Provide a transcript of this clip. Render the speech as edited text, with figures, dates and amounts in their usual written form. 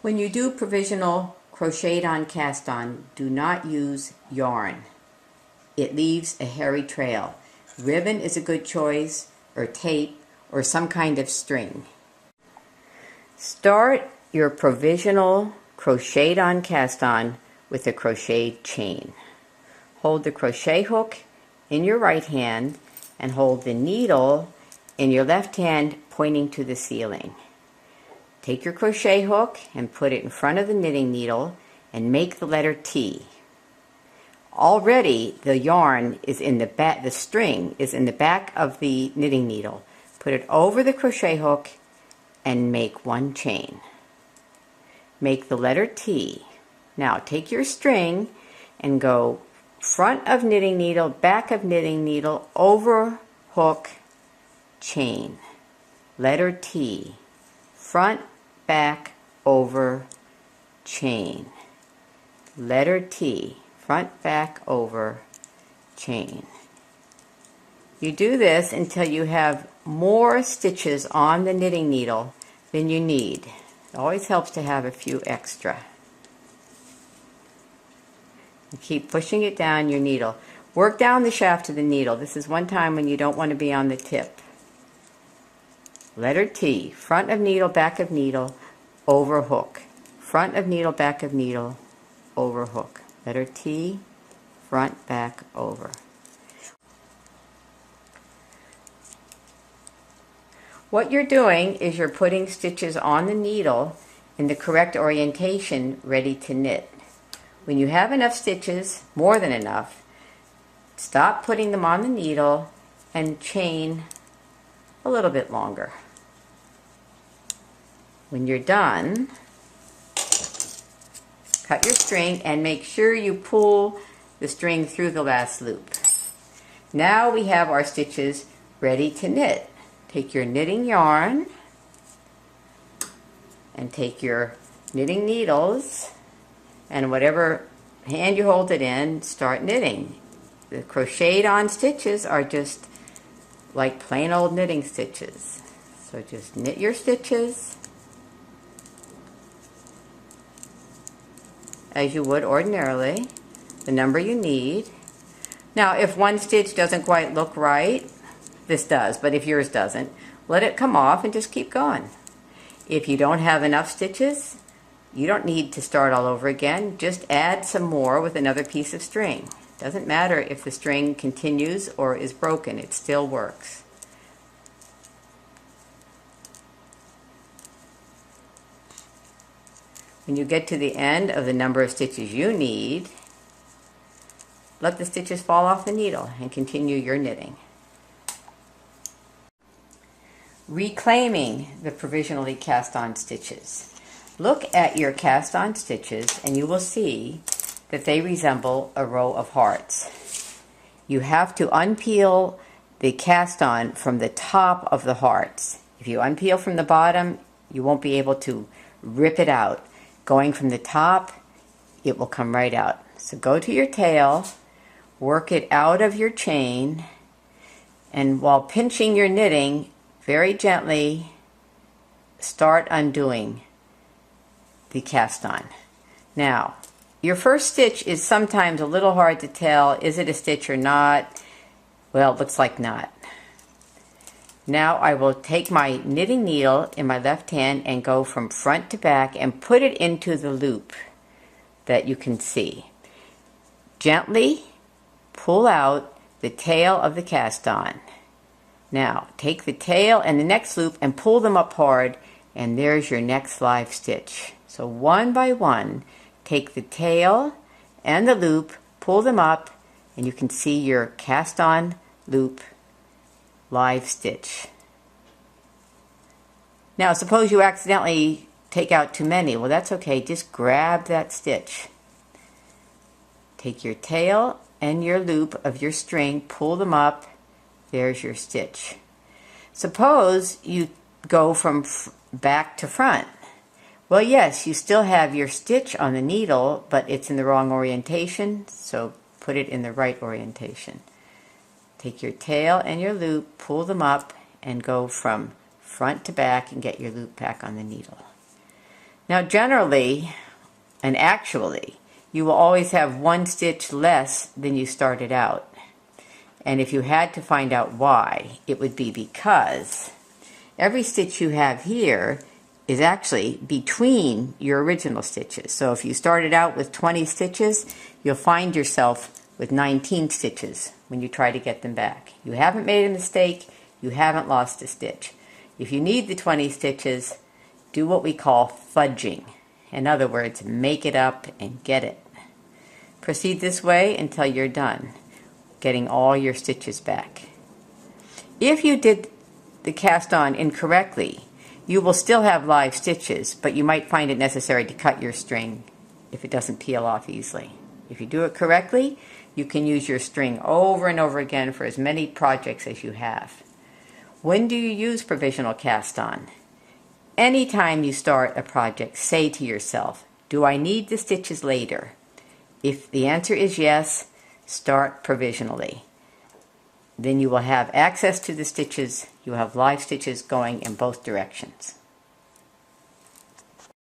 When you do provisional crocheted on cast on, do not use yarn. It leaves a hairy trail. Ribbon is a good choice, or tape, or some kind of string. Start your provisional crocheted on cast on with a crocheted chain. Hold the crochet hook in your right hand and hold the needle in your left hand pointing to the ceiling. Take your crochet hook and put it in front of the knitting needle and make the letter T. Already the yarn is in the back, the string is in the back of the knitting needle. Put it over the crochet hook and make one chain. Make the letter T. Now take your string and go front of knitting needle, back of knitting needle, over hook, chain. Letter T. Front, back, over, chain. Letter T. Front, back, over, chain. You do this until you have more stitches on the knitting needle than you need. It always helps to have a few extra. You keep pushing it down your needle. Work down the shaft of the needle. This is one time when you don't want to be on the tip. Letter T, front of needle, back of needle, over hook. Front of needle, back of needle, over hook. Letter T, front, back, over. What you're doing is you're putting stitches on the needle in the correct orientation, ready to knit. When you have enough stitches, more than enough, stop putting them on the needle and chain a little bit longer. When you're done, cut your string and make sure you pull the string through the last loop. Now we have our stitches ready to knit. Take your knitting yarn and take your knitting needles and whatever hand you hold it in, start knitting. The crocheted on stitches are just like plain old knitting stitches. So just knit your stitches as you would ordinarily, the number you need. Now if one stitch doesn't quite look right, this does, but if yours doesn't, let it come off and just keep going. If you don't have enough stitches, you don't need to start all over again. Just add some more with another piece of string. Doesn't matter if the string continues or is broken, it still works. When you get to the end of the number of stitches you need, let the stitches fall off the needle and continue your knitting. Reclaiming the provisionally cast on stitches. Look at your cast on stitches and you will see that they resemble a row of hearts. You have to unpeel the cast on from the top of the hearts. If you unpeel from the bottom, you won't be able to rip it out. Going from the top, it will come right out. So go to your tail, work it out of your chain, and while pinching your knitting, very gently start undoing the cast on. Now, your first stitch is sometimes a little hard to tell. Is it a stitch or not? Well, it looks like not. Now I will take my knitting needle in my left hand and go from front to back and put it into the loop that you can see. Gently pull out the tail of the cast on. Now take the tail and the next loop and pull them up hard, and there's your next live stitch. So one by one, take the tail and the loop, pull them up, and you can see your cast on loop live stitch. Now suppose you accidentally take out too many. Well, that's okay, just grab that stitch. Take your tail and your loop of your string, pull them up, there's your stitch. Suppose you go from back to front. Well, yes, you still have your stitch on the needle, but it's in the wrong orientation, so put it in the right orientation. Take your tail and your loop, pull them up, and go from front to back and get your loop back on the needle. Now generally, and actually, you will always have one stitch less than you started out. And if you had to find out why, it would be because every stitch you have here is actually between your original stitches. So if you started out with 20 stitches, you'll find yourself with 19 stitches when you try to get them back. You haven't made a mistake, you haven't lost a stitch. If you need the 20 stitches, do what we call fudging. In other words, make it up and get it. Proceed this way until you're done, getting all your stitches back. If you did the cast on incorrectly, you will still have live stitches, but you might find it necessary to cut your string if it doesn't peel off easily. If you do it correctly, you can use your string over and over again for as many projects as you have. When do you use provisional cast on? Anytime you start a project, say to yourself, do I need the stitches later? If the answer is yes, start provisionally. Then you will have access to the stitches. You have live stitches going in both directions.